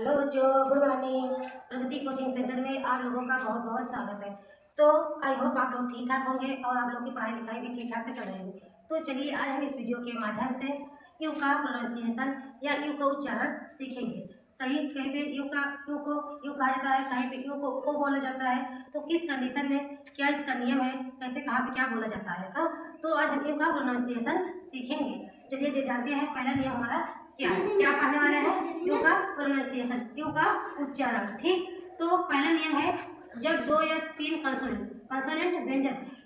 Hello जो good morning. प्रगति coaching centre में आप लोगों का बहुत बहुत स्वागत है। तो आई होप आप लोग ठीक ठाक होंगे और आप लोग की पढ़ाई लिखाई भी ठीक ठाक से चल रही होगी। तो चलिए आज हम इस वीडियो के माध्यम से यू का प्रोनाउंसिएशन या यू का उच्चारण सीखेंगे। कहीं कहीं पे यू को यू कहा जाता है, कहीं पे यू को ओ बोला जाता है। तो किस कंडीशन में क्या इसका नियम है, कैसे कहाँ पे क्या बोला जाता है। हाँ, तो आज हम यू का प्रोनाउंसिएशन सीखेंगे। चलिए जानते हैं पहला नियम हमारा क्या पढ़ने वाले हैं। यू का प्रोनाउंसिएशन, यू का उच्चारण। ठीक, तो पहला नियम है जब 2 या 3 कंसोनेंट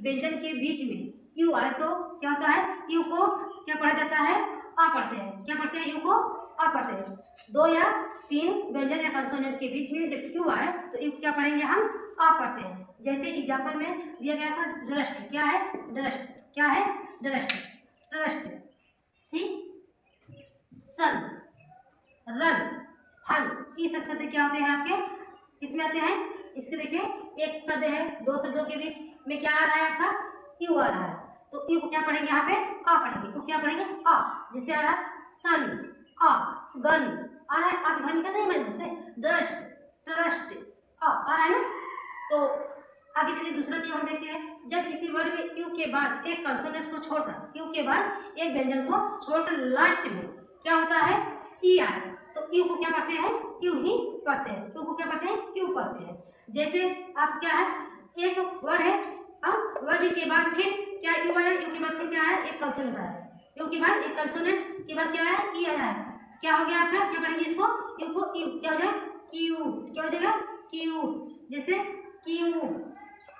व्यंजन के बीच में यू आए तो क्या होता है, यू को क्या पढ़ा जाता है, आ पढ़ते हैं। क्या पढ़ते हैं, यू को आ पढ़ते हैं। 2 या 3 व्यंजन या कंसोनेंट के बीच में जब यू आए तो यू क्या पढ़ेंगे, हम आ पढ़ते हैं। जैसे एग्जाम्पल में दिया गया था डस्ट। क्या है डस्ट, क्या है डस्ट, डस्ट। ठीक, सन, रन, फन, ये सब शब्द क्या होते हैं आपके, किसमें आते हैं। इसके देखिए एक शब्द है, 2 शब्दों के बीच में क्या आ रहा है आपका, यू आ रहा है। तो यू को क्या पढ़ेंगे, यहाँ पे आ पढ़ेंगे। यू क्या पढ़ेंगे, आ। जैसे आ रहा है सन, आ, गन आ रहा है, आप ध्वनि का नहीं बने उससे, डस्ट, ट्रस्ट, आ रहा है ना। तो आगे चलिए दूसरा नियम हम देखते हैं। जब किसी वर्ड में यू के बाद एक कंसोनेंट को छोड़कर, यू के बाद एक व्यंजन को छोड़कर लास्ट में क्या होता है, ई आए तो यू को क्या पढ़ते हैं, यू ही पढ़ते हैं। यू को क्या पढ़ते हैं, यू पढ़ते हैं। जैसे आप क्या है, एक वर्ड है, अब वर्ड के बाद फिर क्या यू आया, यू के बाद फिर क्या है, एक कंसोनेंट आया। यू के बाद एक कंसोनेंट के बाद क्या आया, ई आया है। क्या हो गया आपका, क्या पढ़ेंगे इसको, यू को यू क्या हो जाएगा, क्यू। क्या हो जाएगा, क्यू। जैसे क्यू,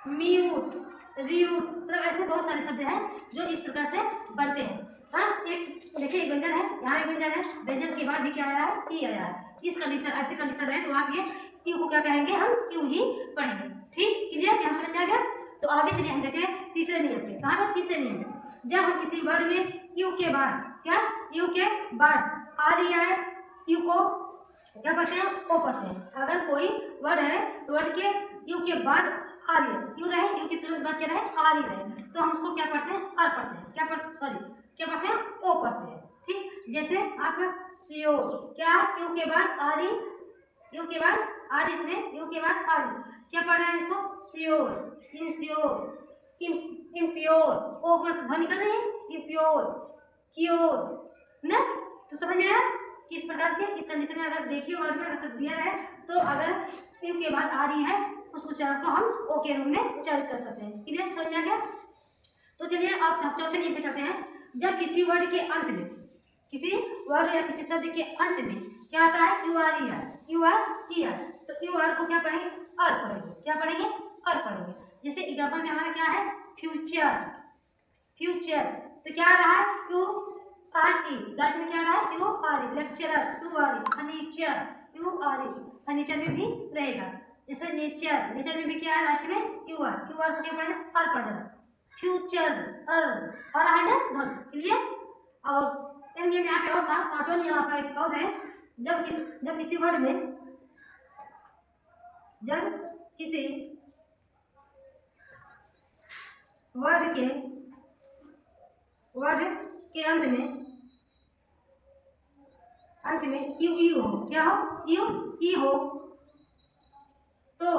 म्यूट, रियूट, मतलब ऐसे बहुत सारे शब्द हैं जो इस प्रकार से बनते हैं। हाँ, एक देखिए एक व्यंजन है, यहाँ एक व्यंजन है, व्यंजन के बाद भी क्या आया है, ई आया है। इस कंडीशन, ऐसे कंडीशन है तो आप ये यू को क्या कहेंगे, हम यू ही पढ़ेंगे। ठीक, क्लियर, क्या समझ आ गया। तो आगे चलिए हम देखते हैं तीसरे नियम पे। कहाँ पर, तीसरे नियम पे। जब हम किसी वर्ड में यू के बाद क्या, यू के बाद आदि आए, यू को क्या पढ़ते हैं, ओ पढ़ते हैं। अगर कोई वर्ड है तो वर्ड के यू के बाद आ गया, यू रहे, यू की तुरंत बाद क्या रहे, आ रही रहे, तो हम उसको क्या पढ़ते हैं, अर पढ़ते हैं। क्या क्या पढ़ते हैं, ओ पढ़ते हैं। ठीक, जैसे आपका श्योर, क्या यू के बाद आ रही, यू के बाद आ रही, इसमें यू के बाद आ रही, क्या पढ़ रहे हैं इसको, श्योर, इनश्योर, इम्प्योर, ओ पर ध्वनि कर रही है, इम्प्योर, क्योर ना। तो समझ में आया किस प्रकार के, इस कंडीशन में अगर देखिए वर्ड में अगर शब्द दिया है तो अगर यू के बाद आ रही है उस उच्चारण को हम ओ के रूप में उच्चारित कर सकते हैं। क्लियर, समझ आ गया। तो चलिए आप चौथे नियम पे चलते हैं। जब किसी वर्ड के अंत में, किसी वर्ड या किसी शब्द के अंत में क्या आता है, you R E R, you R E R, तो यू आर को क्या पढ़ेंगे, अर पढ़ेंगे। क्या पढ़ेंगे, अर पढ़ेंगे। जैसे एग्जाम्पल में हमारा क्या है, फ्यूचर, फ्यूचर, तो क्या आ रहा है, यू आर ई, लास्ट में क्या आ रहा है, you R E. Lecturer, you R E. Furniture, you R E, furniture में भी रहेगा। जैसे नेचर, नेचर में भी क्या है, लास्ट में यू आर, यू आर को क्या पढ़ेगा, अर पढ़ जाना। फ्यूचर, और है ना धन। क्लियर। और एक नियम यहाँ पे और था, पांचवा नियम आपका एक और है। जब किसी वर्ड में, जब किसी वर्ड के अंत में यू ई हो, क्या हो, यू ई हो, तो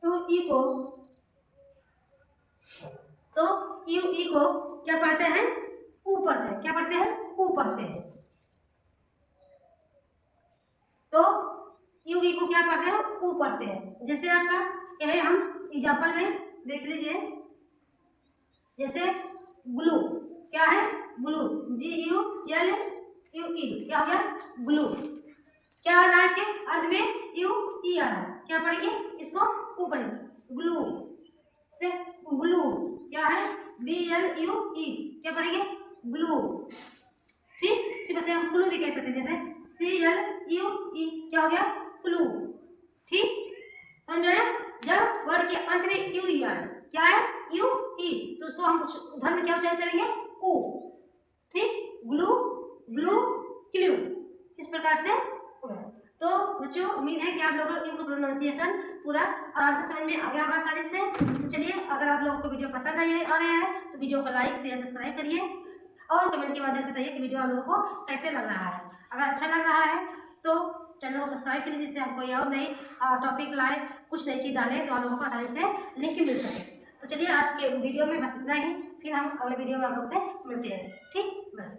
यू ई को क्या पढ़ते हैं, ऊ पढ़ते हैं। क्या पढ़ते हैं, ऊ पढ़ते हैं। तो यू ई को क्या पढ़ते हैं, ऊ पढ़ते हैं। जैसे आपका क्या है, हम एग्जाम्पल में देख लीजिए। जैसे ग्लू, क्या है, ग्लू, जी यू एल यू ई, क्या हो गया, ग्लू। क्या आ रहा है कि अंत में यू ई आ रहा है, क्या पढ़ेंगे इसको, ऊ पढ़ेंगे। ग्लू से ग्लू, क्या है, बी एल यू ई, क्या पढ़ेंगे, ग्लू। ठीक, इसी वजह से हम ग्लू भी कह सकते हैं। जैसे सी एल यू ई, क्या हो गया, ग्लू। ठीक, समझ में आया। जब वर्ड के अंत में यू ई आए, क्या है, यू ई, तो उसको हम उदाहरण में क्या उच्चारित करेंगे, ऊ। ठीक, ग्लू, ग्लू, क्लू, इस प्रकार से होगा। तो बच्चों उम्मीद है कि आप लोगों को प्रोनाउंसिएशन पूरा आराम से समझ में आ गया होगा आसानी से। तो चलिए, अगर आप लोगों को वीडियो पसंद आ रहा है तो वीडियो को लाइक शेयर सब्सक्राइब करिए और कमेंट के माध्यम से बताइए कि वीडियो आप लोगों को कैसे लग रहा है। अगर अच्छा लग रहा है तो चैनल को सब्सक्राइब करिए, जिससे हम कोई और नई टॉपिक लाए, कुछ नई चीज़ डालें तो आप लोगों को आसानी से लिंक मिल सके। तो चलिए आज के वीडियो में बस इतना ही, फिर हम अगले वीडियो में आप लोग से मिलते हैं। ठीक, बस।